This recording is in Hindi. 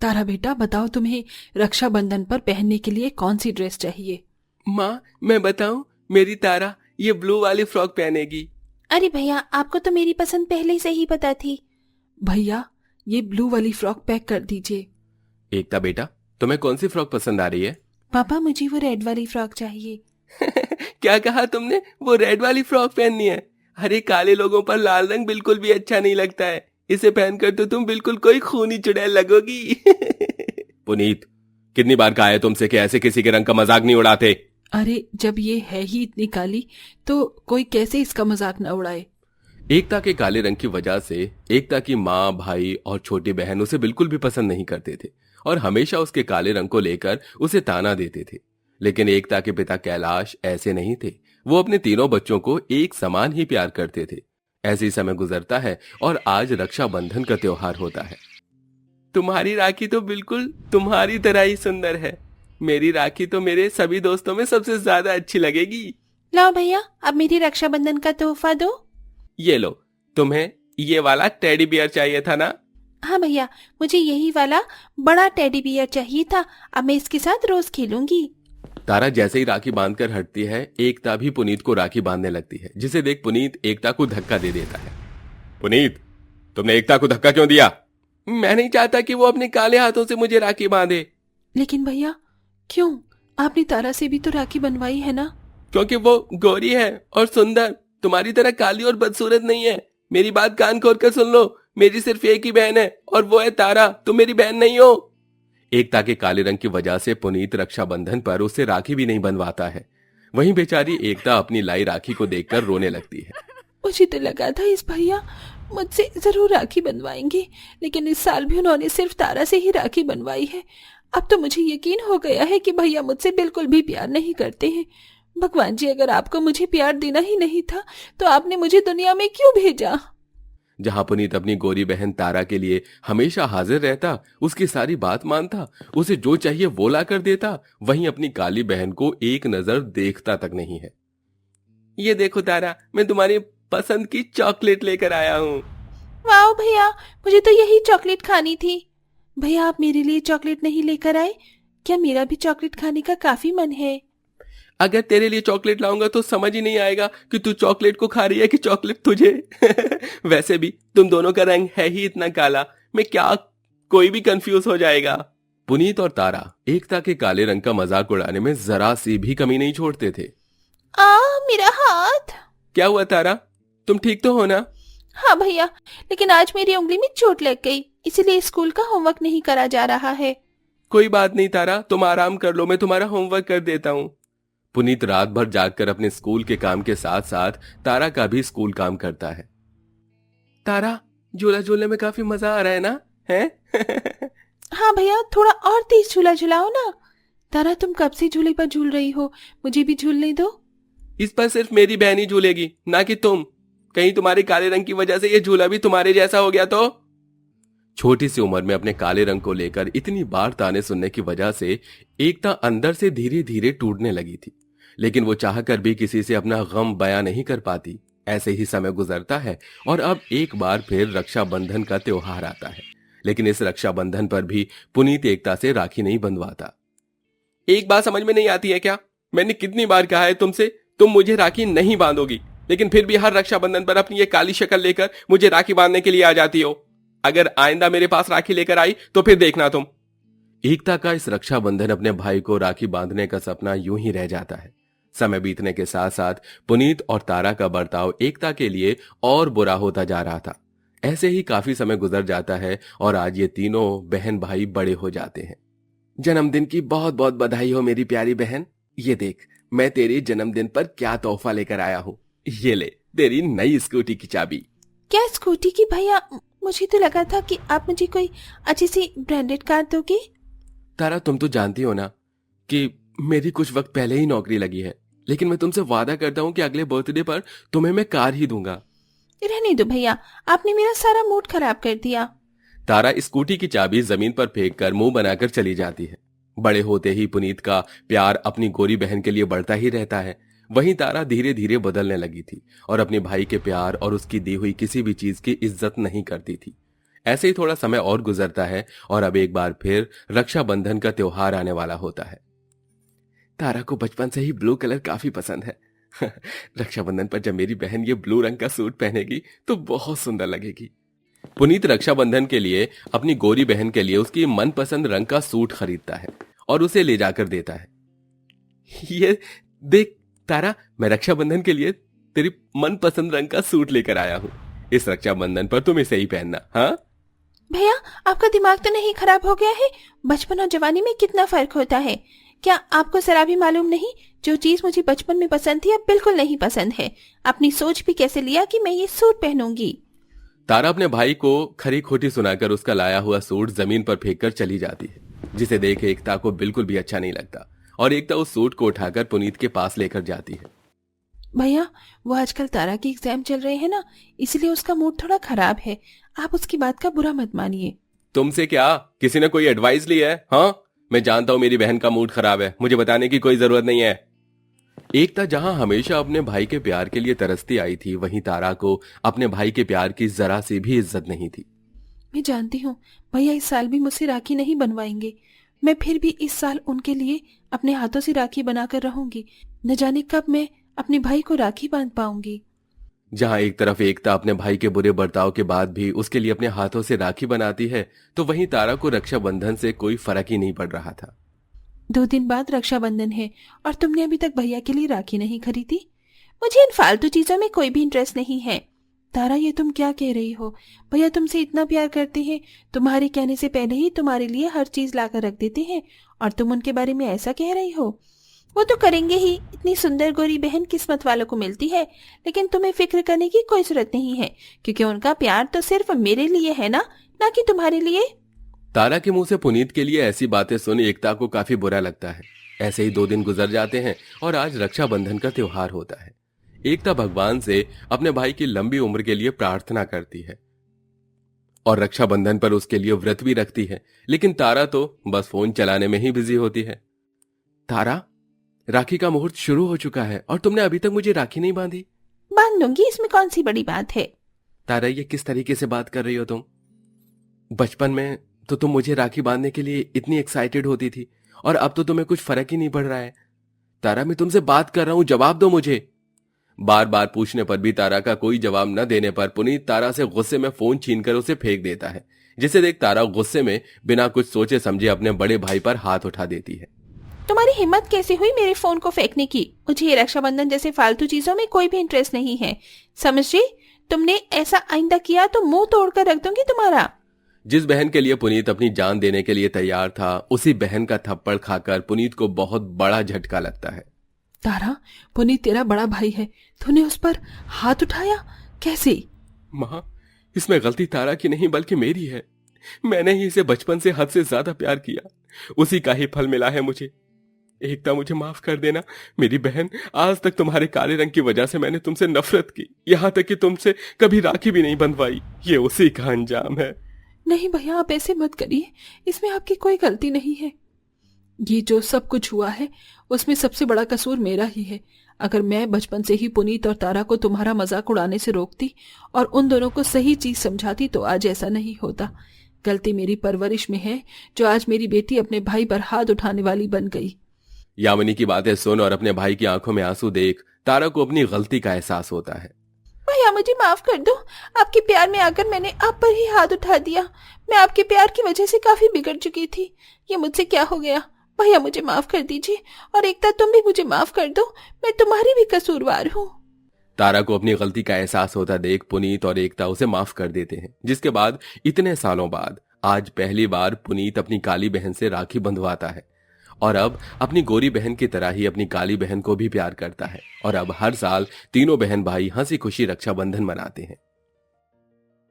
तारा बेटा बताओ, तुम्हें रक्षाबंधन पर पहनने के लिए कौन सी ड्रेस चाहिए? माँ मैं बताऊं, मेरी तारा ये ब्लू वाली फ्रॉक पहनेगी। अरे भैया, आपको तो मेरी पसंद पहले से ही पता थी। भैया ये ब्लू वाली फ्रॉक पैक कर दीजिए। एकता बेटा, तुम्हें कौन सी फ्रॉक पसंद आ रही है? पापा मुझे वो रेड वाली फ्रॉक चाहिए। क्या कहा तुमने? वो रेड वाली फ्रॉक पहननी है? अरे काले लोगों पर लाल रंग बिल्कुल भी अच्छा नहीं लगता है। इसे पहनकर तो तुम बिल्कुल कोई खूनी चुड़ैल लगोगी। पुनीत, कितनी बार कहा है तुमसे कि ऐसे किसी के रंग का मजाक नहीं उड़ाते। अरे जब ये है ही इतनी काली तो कोई कैसे इसका मजाक न उड़ाए। एकता के काले रंग की वजह से एकता की माँ, भाई और छोटी बहन उसे बिल्कुल भी पसंद नहीं करते थे और हमेशा उसके काले रंग को लेकर उसे ताना देते थे। लेकिन एकता के पिता कैलाश ऐसे नहीं थे। वो अपने तीनों बच्चों को एक समान ही प्यार करते थे। ऐसे ही समय गुजरता है और आज रक्षाबंधन का त्योहार होता है। तुम्हारी राखी तो बिल्कुल तुम्हारी तरह ही सुंदर है। मेरी राखी तो मेरे सभी दोस्तों में सबसे ज्यादा अच्छी लगेगी। लाओ भैया, अब मेरी रक्षाबंधन का तोहफा दो। ये लो, तुम्हें ये वाला टेडी बियर चाहिए था ना? हाँ भैया, मुझे यही वाला बड़ा टेडी बियर चाहिए था। अब मैं इसके साथ रोज खेलूंगी। तारा जैसे ही राखी बांधकर हटती है, एकता भी पुनीत को राखी बांधने लगती है, जिसे देख पुनीत एकता को धक्का दे देता है। पुनीत, तुमने एकता को धक्का क्यों दिया? मैं नहीं चाहता कि वो अपने काले हाथों से मुझे राखी बांधे। लेकिन भैया क्यों? आपने तारा से भी तो राखी बनवाई है ना? क्योंकि वो गोरी है और सुंदर, तुम्हारी तरह काली और बदसूरत नहीं है। मेरी बात कान खोल कर सुन लो, मेरी सिर्फ एक ही बहन है और वो है तारा। तुम मेरी बहन नहीं हो। एकता के काले रंग की वजह से पुनीत रक्षाबंधन पर उससे राखी भी नहीं बनवाता है। वहीं बेचारी एकता अपनी लाई राखी को देखकर रोने लगती है। मुझे तो लगा था इस भैया मुझसे जरूर राखी बनवाएंगे, लेकिन इस साल भी उन्होंने सिर्फ तारा से ही राखी बनवाई है। अब तो मुझे यकीन हो गया है कि भैया मुझसे बिल्कुल भी प्यार नहीं करते हैं। भगवान जी, अगर आपको मुझे प्यार देना ही नहीं था तो आपने मुझे दुनिया में क्यों भेजा? जहां पुनीत अपनी गोरी बहन तारा के लिए हमेशा हाजिर रहता, उसकी सारी बात मानता, उसे जो चाहिए वो ला कर देता, वहीं अपनी काली बहन को एक नजर देखता तक नहीं है। ये देखो तारा, मैं तुम्हारी पसंद की चॉकलेट लेकर आया हूँ। वाह भैया, मुझे तो यही चॉकलेट खानी थी। भैया, आप मेरे लिए चॉकलेट नहीं लेकर आए? क्या मेरा भी चॉकलेट खाने का काफी मन है? अगर तेरे लिए चॉकलेट लाऊंगा तो समझ ही नहीं आएगा कि तू चॉकलेट को खा रही है कि चॉकलेट तुझे। वैसे भी तुम दोनों का रंग है ही इतना काला, मैं क्या कोई भी कंफ्यूज हो जाएगा। पुनीत और तारा एकता के काले रंग का मजाक उड़ाने में जरा सी भी कमी नहीं छोड़ते थे। मेरा हाथ। क्या हुआ तारा, तुम ठीक तो हो ना? हाँ भैया, लेकिन आज मेरी उंगली में चोट लग गई, इसीलिए स्कूल का होमवर्क नहीं करा जा रहा है। कोई बात नहीं तारा, तुम आराम कर लो, मैं तुम्हारा होमवर्क कर देता हूँ। पुनीत रात भर जागकर अपने स्कूल के काम के साथ साथ तारा का भी स्कूल काम करता है। तारा, झूला झूलने में काफी मजा आ रहा है ना? है? हाँ भैया, थोड़ा और तेज झूला झुलाओ ना। तारा, तुम कब से झूले पर झूल रही हो? मुझे भी झूलने दो। इस पर सिर्फ मेरी बहन ही झूलेगी, ना कि तुम। कहीं तुम्हारे काले रंग की वजह से ये झूला भी तुम्हारे जैसा हो गया तो? छोटी सी उम्र में अपने काले रंग को लेकर इतनी बार ताने सुनने की वजह से एकता अंदर से धीरे धीरे टूटने लगी थी, लेकिन वो चाहकर भी किसी से अपना गम बयां नहीं कर पाती। ऐसे ही समय गुजरता है और अब एक बार फिर रक्षाबंधन का त्योहार आता है, लेकिन इस रक्षाबंधन पर भी पुनीत एकता से राखी नहीं बंधवाता। एक बात समझ में नहीं आती है क्या? मैंने कितनी बार कहा है तुमसे, तुम मुझे राखी नहीं बांधोगी, लेकिन फिर भी हर रक्षाबंधन पर अपनी ये काली शक्ल लेकर मुझे राखी बांधने के लिए आ जाती हो। अगर आइंदा मेरे पास राखी लेकर आई तो फिर देखना तुम। एकता का इस रक्षाबंधन अपने भाई को राखी बांधने का सपना यूं ही रह जाता है। समय बीतने के साथ साथ पुनीत और तारा का बर्ताव एकता के लिए और बुरा होता जा रहा था। ऐसे ही काफी समय गुजर जाता है और आज ये तीनों बहन भाई बड़े हो जाते हैं। जन्मदिन की बहुत बहुत बधाई हो मेरी प्यारी बहन। ये देख, मैं तेरे जन्मदिन पर क्या तोहफा लेकर आया हूँ। ये ले, तेरी नई स्कूटी की चाबी। क्या स्कूटी की भैया? मुझे तो लगा था कि आप मुझे कोई अच्छी सी ब्रांडेड कार दोगे। तारा, तुम तो जानती हो ना कि मेरी कुछ वक्त पहले ही नौकरी लगी है, लेकिन मैं तुमसे वादा करता हूँ कि अगले बर्थडे पर तुम्हें मैं कार ही दूंगा। रहने दो भैया, आपने मेरा सारा मूड खराब कर दिया। तारा स्कूटी की चाबी जमीन पर फेंककर मुंह बनाकर चली जाती है। बड़े होते ही पुनीत का प्यार अपनी गोरी बहन के लिए बढ़ता ही रहता है। वहीं तारा धीरे धीरे बदलने लगी थी और अपने भाई के प्यार और उसकी दी हुई किसी भी चीज की इज्जत नहीं करती थी। ऐसे ही थोड़ा समय और गुजरता है और अब एक बार फिर रक्षाबंधन का त्योहार आने वाला होता है। तारा को बचपन से ही ब्लू कलर काफी पसंद है। रक्षाबंधन पर जब मेरी बहन ये ब्लू रंग का सूट पहनेगी तो बहुत सुंदर लगेगी। पुनीत रक्षाबंधन के लिए अपनी गोरी बहन के लिए उसकी मनपसंद रंग का सूट खरीदता है और उसे ले जाकर देता है। ये देख तारा, मैं रक्षाबंधन के लिए तेरी मनपसंद रंग का सूट लेकर आया हूँ। इस रक्षाबंधन पर तुम इसे ही पहनना। हाँ भैया, आपका दिमाग तो नहीं खराब हो गया है? बचपन और जवानी में कितना फर्क होता है। क्या आपको जरा भी मालूम नहीं? जो चीज मुझे बचपन में पसंद थी अब बिल्कुल नहीं पसंद है। अपनी सोच भी कैसे लिया कि मैं ये सूट पहनूंगी। तारा अपने भाई को खरी खोटी सुनाकर उसका लाया हुआ सूट जमीन पर फेंककर चली जाती है, जिसे देख एकता को बिल्कुल भी अच्छा नहीं लगता और एकता उस सूट को उठाकर पुनीत के पास लेकर जाती है। भैया, वो आजकल तारा की एग्जाम चल रहे हैं ना, इसलिए उसका मूड थोड़ा खराब है। आप उसकी बात का बुरा मत मानिए। तुमसे क्या किसी ने कोई एडवाइस ली है? हाँ, मैं जानता हूं मेरी बहन का मूड खराब है, मुझे बताने की कोई जरूरत नहीं है। एकता जहां हमेशा अपने भाई के प्यार के लिए तरसती आई थी, वहीं तारा को अपने भाई के प्यार की जरा सी भी इज्जत नहीं थी। मैं जानती हूँ भैया इस साल भी मुझसे राखी नहीं बनवाएंगे। मैं फिर भी इस साल उनके लिए अपने हाथों से राखी बनाकर रहूंगी। न जाने कब मैं अपने भाई को राखी बांध पाऊंगी। जहां एक तरफ एकता अपने भाई के बुरे बर्ताव के बाद भी उसके लिए अपने हाथों से राखी बनाती है, तो वहीं तारा को रक्षाबंधन से कोई फर्क ही नहीं पड़ रहा था। 2 दिन बाद रक्षाबंधन है और तुमने अभी तक भैया के लिए राखी नहीं खरीदी। मुझे इन फालतू चीजों में कोई भी इंटरेस्ट नहीं है। तारा, ये तुम क्या कह रही हो? भैया तुमसे इतना प्यार करते हैं, तुम्हारे कहने से पहले ही तुम्हारे लिए हर चीज लाकर रख देते हैं और तुम उनके बारे में ऐसा कह रही हो? वो तो करेंगे ही, इतनी सुंदर गोरी बहन किस्मत वालों को मिलती है। लेकिन तुम्हें फिक्र करने की कोई जरूरत नहीं है, क्योंकि उनका प्यार तो सिर्फ मेरे लिए है ना कि तुम्हारे लिए। तारा के मुंह से पुनीत के लिए ऐसी बातें सुन एकता को काफी बुरा लगता है। ऐसे ही 2 दिन गुजर जाते हैं और आज रक्षाबंधन का त्योहार होता है। एकता भगवान से अपने भाई की लंबी उम्र के लिए प्रार्थना करती है और रक्षाबंधन पर उसके लिए व्रत भी रखती है, लेकिन तारा तो बस फोन चलाने में ही बिजी होती है। तारा, राखी का मुहूर्त शुरू हो चुका है और तुमने अभी तक मुझे राखी नहीं बांधी। बांध दूंगी, इसमें कौन सी बड़ी बात है। तारा, ये किस तरीके से बात कर रही हो तुम? बचपन में तो तुम मुझे राखी बांधने के लिए इतनी एक्साइटेड होती थी और अब तो तुम्हें कुछ फर्क ही नहीं पड़ रहा है। तारा, मैं तुमसे बात कर रहा हूं, जवाब दो मुझे। बार बार पूछने पर भी तारा का कोई जवाब न देने पर पुनीत तारा से गुस्से में फोन छीनकर उसे फेंक देता है, जिसे देख तारा गुस्से में बिना कुछ सोचे समझे अपने बड़े भाई पर हाथ उठा देती है। तुम्हारी हिम्मत कैसे हुई मेरे फोन को फेंकने की? मुझे ये रक्षाबंधन जैसे फालतू चीजों में कोई भी इंटरेस्ट नहीं है, समझ रही? तुमने ऐसा आइंदा किया तो मुंह तोड़कर रख दूंगी तुम्हारा। जिस बहन के लिए पुनीत अपनी जान देने के लिए तैयार था, उसी बहन का थप्पड़ खाकर पुनीत को बहुत बड़ा झटका लगता है। तारा, पुनीत तेरा बड़ा भाई है, तूने उस पर हाथ उठाया कैसे? माँ, इसमें गलती तारा की नहीं बल्कि मेरी है। मैंने ही इसे बचपन से हद से ज्यादा प्यार किया, उसी का ही फल मिला है मुझे। एकता, मुझे माफ कर देना। मेरी बहन, आज तक तुम्हारे काले रंग की वजह से मैंने तुमसे नफरत की, यहाँ तक कि तुमसे कभी राखी भी नहीं बंधवाई। ये उसी का अंजाम है। नहीं भैया, आप ऐसे मत करिए, इसमें आपकी कोई गलती नहीं है। ये जो सब कुछ हुआ है उसमें सबसे बड़ा कसूर मेरा ही है। अगर मैं बचपन से ही पुनीत और तारा को तुम्हारा मजाक उड़ाने से रोकती और उन दोनों को सही चीज समझाती तो आज ऐसा नहीं होता। गलती मेरी परवरिश में है, जो आज मेरी बेटी अपने भाई पर हाथ उठाने वाली बन गई। यामिनी की बातें सुन और अपने भाई की आंखों में आंसू देख तारा को अपनी गलती का एहसास होता है। भैया मुझे माफ कर दो, आपके प्यार में आकर मैंने आप पर ही हाथ उठा दिया। मैं आपके प्यार की वजह से काफी बिगड़ चुकी थी। ये मुझसे क्या हो गया? भैया मुझे माफ कर दीजिए, और एकता तुम भी मुझे माफ कर दो, मैं तुम्हारी भी कसूरवार हूँ। तारा को अपनी गलती का एहसास होता देख पुनीत और एकता उसे माफ कर देते हैं, जिसके बाद इतने सालों बाद आज पहली बार पुनीत अपनी काली बहन से राखी बंधवाता है और अब अपनी गोरी बहन की तरह ही अपनी काली बहन को भी प्यार करता है और अब हर साल तीनों बहन भाई हंसी खुशी रक्षाबंधन मनाते हैं।